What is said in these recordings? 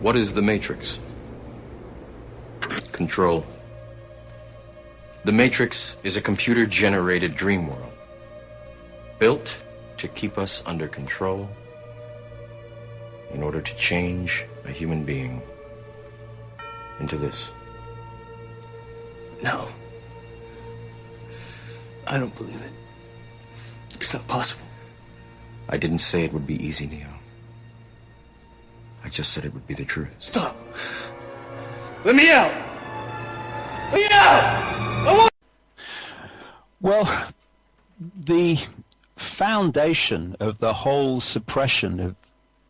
What is the Matrix? Control. The Matrix is a computer-generated dream world, built to keep us under control in order to change a human being into this. No. I don't believe it. It's not possible. I didn't say it would be easy, Neo. I just said it would be the truth. Stop. Let me out. Let me out! I want... Well, the foundation of the whole suppression of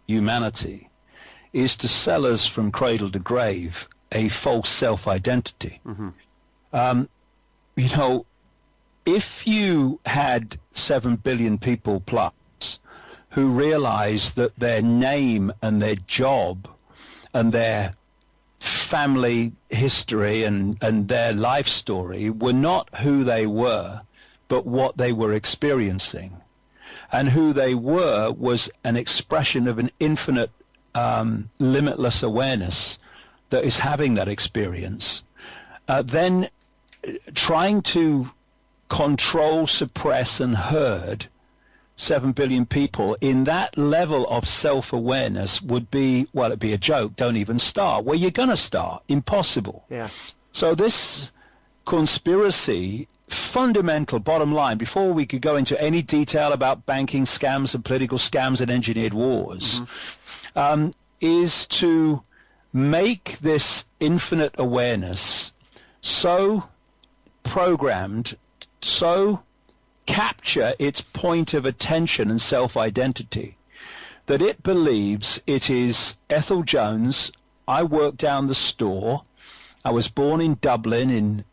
humanity is to sell us from cradle to grave a false self-identity. You know, if you had 7 billion people plus who realized that their name and their job and their family history and their life story were not who they were, but what they were experiencing, and who they were was an expression of an infinite, limitless awareness that is having that experience, then trying to control, suppress, and herd 7 billion people in that level of self-awareness would be, well, it'd be a joke. Don't even start. Where you're going to start? Impossible. Yeah. So this conspiracy, fundamental bottom line, before we could go into any detail about banking scams and political scams and engineered wars, is to make this infinite awareness so programmed, so capture its point of attention and self-identity that it believes it is Ethel Jones. I work down the store. I was born in Dublin in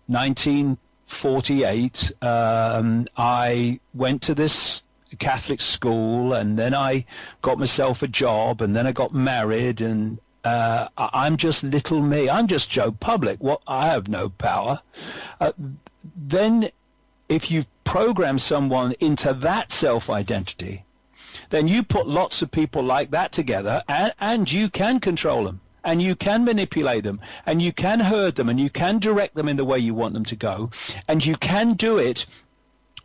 1948. I went to this Catholic school, and then I got myself a job, and then I got married, and I'm just little me. I'm just Joe Public. What? I have no power. Then if you program someone into that self-identity, then you put lots of people like that together, and you can control them, and you can manipulate them, and you can herd them, and you can direct them in the way you want them to go, and you can do it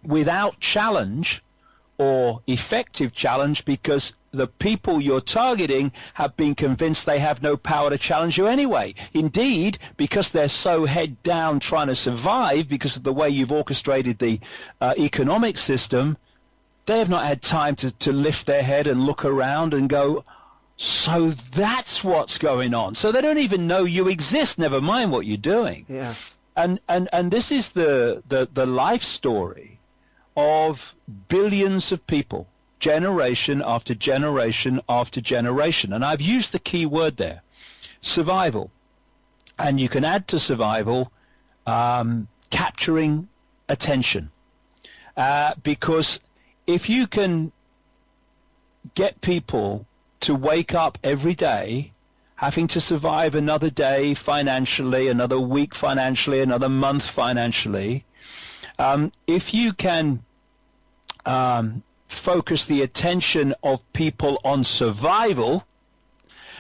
without challenge or effective challenge, because the people you're targeting have been convinced they have no power to challenge you anyway. Indeed, because they're so head down trying to survive because of the way you've orchestrated the economic system, they have not had time to lift their head and look around and go, so that's what's going on. So they don't even know you exist, never mind what you're doing. Yeah. And this is the life story of billions of people, generation after generation after generation. And I've used the key word there, survival. And you can add to survival capturing attention. Because if you can get people to wake up every day having to survive another day financially, another week financially, another month financially, if you can focus the attention of people on survival,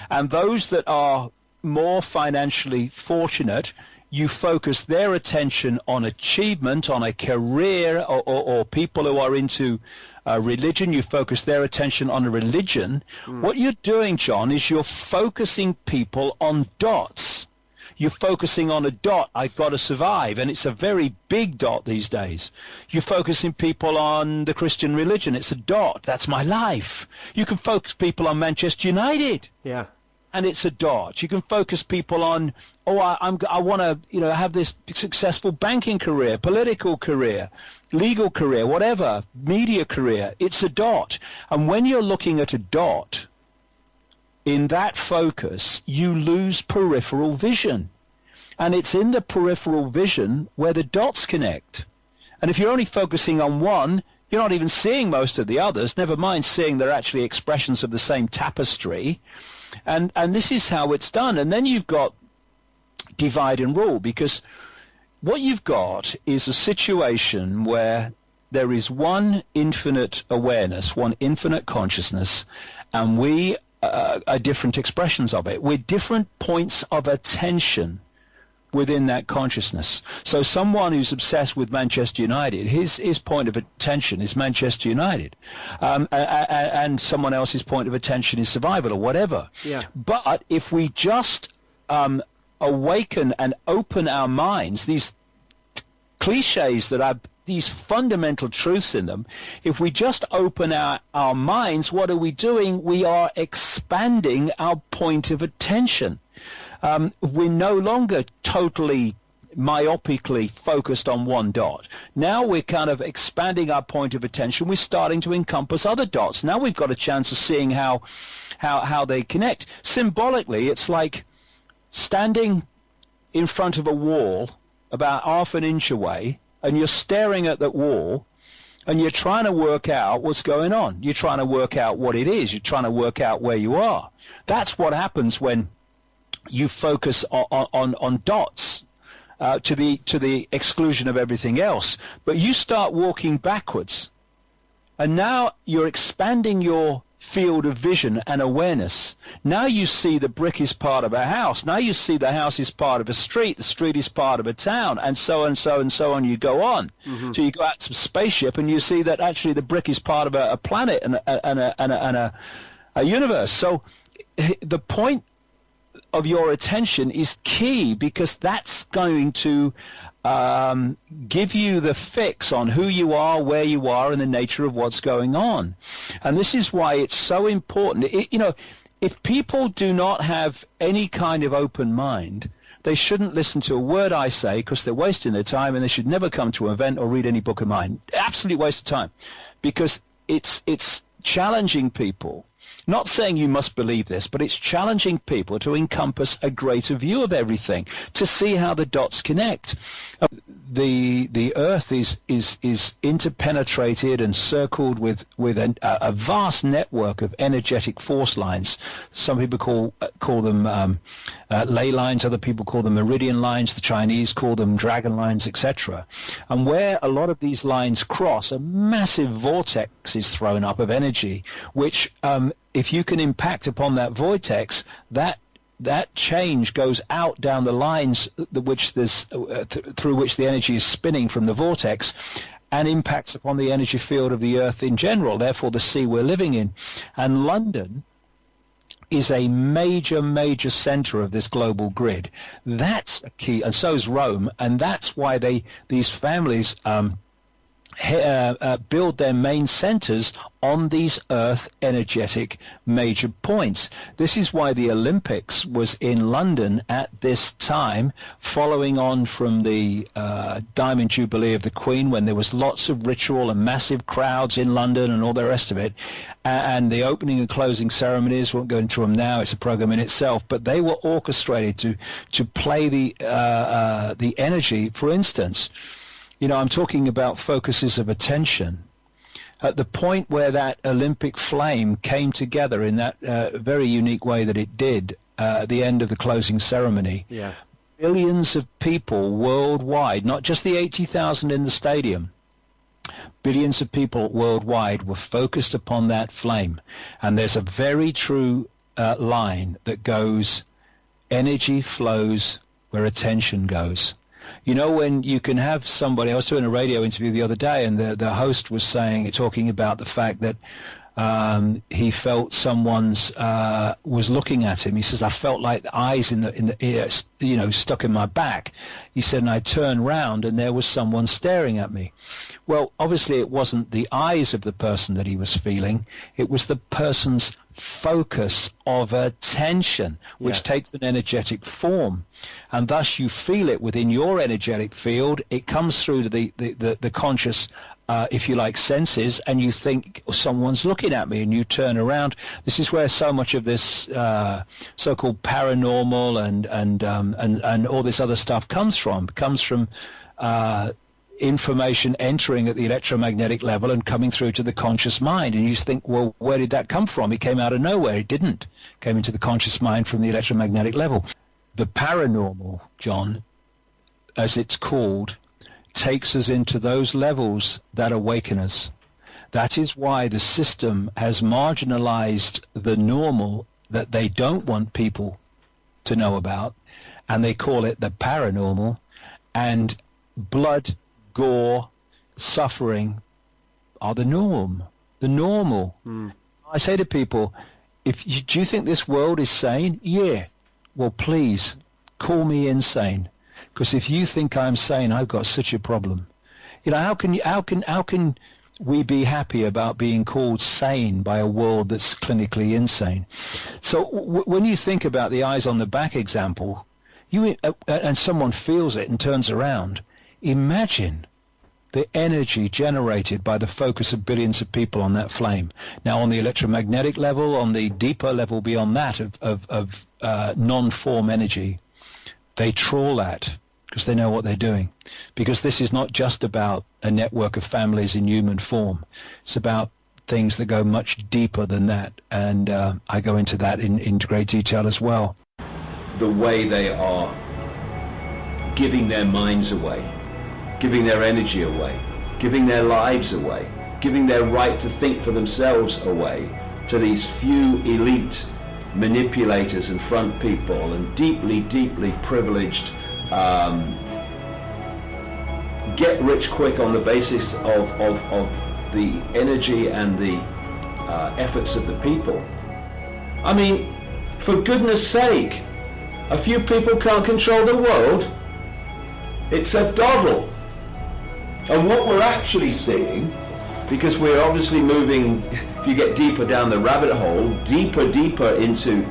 and those that are more financially fortunate, you focus their attention on achievement, on a career, or people who are into religion, you focus their attention on a religion. What you're doing, John, is you're focusing people on dots. You're focusing on a dot, I've got to survive, and it's a very big dot these days. You're focusing people on the Christian religion, it's a dot, that's my life. You can focus people on Manchester United. Yeah. And it's a dot. You can focus people on, I want to, have this successful banking career, political career, legal career, whatever, media career. It's a dot. And when you're looking at a dot, in that focus, you lose peripheral vision. And it's in the peripheral vision where the dots connect. And if you're only focusing on one, you're not even seeing most of the others, never mind seeing they're actually expressions of the same tapestry. And this is how it's done. And then you've got divide and rule, because what you've got is a situation where there is one infinite awareness, one infinite consciousness, and we are different expressions of it. We're different points of attention within that consciousness. So someone who's obsessed with Manchester United, his point of attention is Manchester United, and someone else's point of attention is survival or whatever. Yeah. But if we just awaken and open our minds, these cliches that have these fundamental truths in them, if we just open our minds, what are we doing? We are expanding our point of attention. We're no longer totally myopically focused on one dot. Now we're kind of expanding our point of attention. We're starting to encompass other dots. Now we've got a chance of seeing how they connect. Symbolically, it's like standing in front of a wall about half an inch away, and you're staring at that wall, and you're trying to work out what's going on. You're trying to work out what it is. You're trying to work out where you are. That's what happens when you focus on dots to the exclusion of everything else. But you start walking backwards, and now you're expanding your field of vision and awareness. Now you see the brick is part of a house. Now you see the house is part of a street. The street is part of a town, and so and so and so on. You go on. Mm-hmm. So you go out to a spaceship, and you see that actually the brick is part of a planet and a universe. So the point of your attention is key, because that's going to give you the fix on who you are, where you are, and the nature of what's going on. And this is why it's so important. If people do not have any kind of open mind, they shouldn't listen to a word I say, because they're wasting their time, and they should never come to an event or read any book of mine. Absolute waste of time, because it's challenging people. Not saying you must believe this, but it's challenging people to encompass a greater view of everything, to see how the dots connect. The Earth is interpenetrated and circled with a vast network of energetic force lines. Some people call them ley lines, other people call them meridian lines, the Chinese call them dragon lines, etc. And where a lot of these lines cross, a massive vortex is thrown up of energy, which if you can impact upon that vortex, that change goes out down the lines through which the energy is spinning from the vortex, and impacts upon the energy field of the Earth in general, therefore the sea we're living in. And London is a major center of this global grid. That's a key, and so is Rome, and that's why these families build their main centers on these Earth energetic major points. This is why the Olympics was in London at this time, following on from the Diamond Jubilee of the Queen, when there was lots of ritual and massive crowds in London and all the rest of it. And the opening and closing ceremonies, won't go into them now, it's a program in itself, but they were orchestrated to play the energy. For instance, I'm talking about focuses of attention. At the point where that Olympic flame came together in that very unique way that it did at the end of the closing ceremony, yeah, billions of people worldwide, not just the 80,000 in the stadium, billions of people worldwide were focused upon that flame. And there's a very true line that goes, energy flows where attention goes. When you can have somebody, I was doing a radio interview the other day, and the host was talking about the fact that he felt someone's was looking at him. He says, I felt like the eyes in the ear, stuck in my back. He said, and I turned round and there was someone staring at me. Well, obviously it wasn't the eyes of the person that he was feeling. It was the person's focus of attention, which takes an energetic form, and thus you feel it within your energetic field. It comes through to the conscious, if you like, senses, and you think someone's looking at me, and you turn around. This is where so much of this so-called paranormal and all this other stuff comes from. It comes from information entering at the electromagnetic level and coming through to the conscious mind, and you think, well, where did that come from? It came out of nowhere. It didn't. It came into the conscious mind from the electromagnetic level. The paranormal, John, as it's called, takes us into those levels that awaken us. That is why the system has marginalized the normal that they don't want people to know about, and they call it the paranormal, and blood, gore, suffering are the norm, the normal. I say to people, do you think this world is sane? Yeah. Well, please call me insane, because if you think I'm sane, I've got such a problem. You know, how can we be happy about being called sane by a world that's clinically insane? So when you think about the eyes on the back example, and someone feels it and turns around, imagine the energy generated by the focus of billions of people on that flame. Now, on the electromagnetic level, on the deeper level beyond that of non-form energy, they trawl that because they know what they're doing. Because this is not just about a network of families in human form. It's about things that go much deeper than that. And I go into that in great detail as well. The way they are giving their minds away, giving their energy away, giving their lives away, giving their right to think for themselves away to these few elite manipulators and front people and deeply, deeply privileged get rich quick on the basis of the energy and the efforts of the people. I mean, for goodness sake, a few people can't control the world. It's a doddle. And what we're actually seeing, because we're obviously moving, if you get deeper down the rabbit hole, deeper into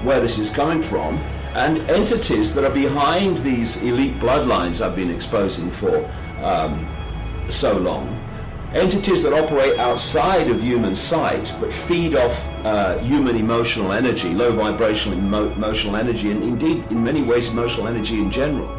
where this is coming from, and entities that are behind these elite bloodlines I've been exposing for so long, entities that operate outside of human sight but feed off human emotional energy, low vibrational emotional energy, and indeed in many ways emotional energy in general.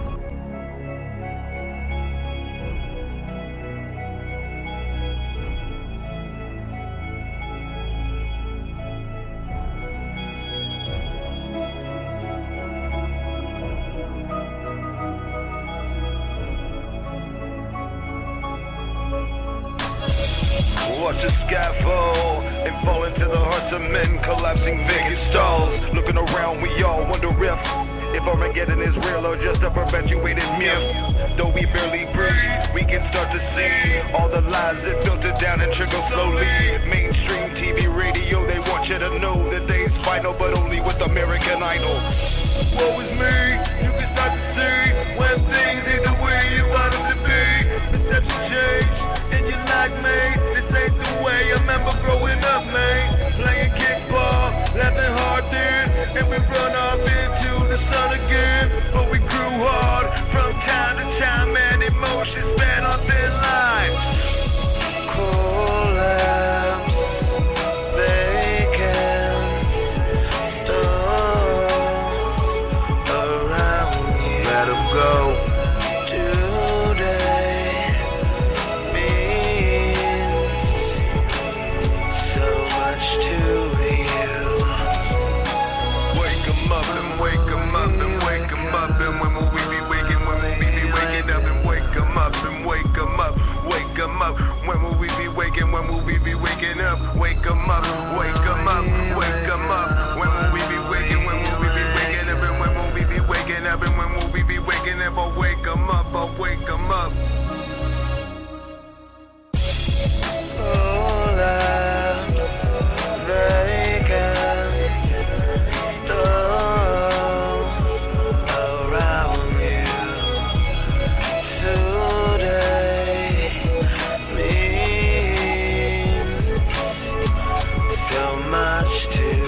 Watch a scaffold and fall into the hearts of men, collapsing vacant stalls. Looking around, we all wonder if Armageddon is real or just a perpetuated myth. Though we barely breathe, we can start to see all the lies that filter down and trickle slowly. Mainstream TV, radio, they want you to know that day's final, but only with American Idol. Woe is me, you can start to see when things ain't the way you want them to be. Perception change, and you're like me. This ain't the way I remember growing up, man. Playing kickball, laughing hard then, and we run off into the sun again. But we grew hard from time to time, and emotions span on thin lines. Collapse, vacant stalls around you. Let 'em go. When will we be waking? When will we be waking up? Wake 'em up, wake 'em up, wake 'em up. When will we be waking? When will we be waking up? And when will we be waking up? And when will we be waking up? I'll wake 'em up, I'll wake 'em up. Much to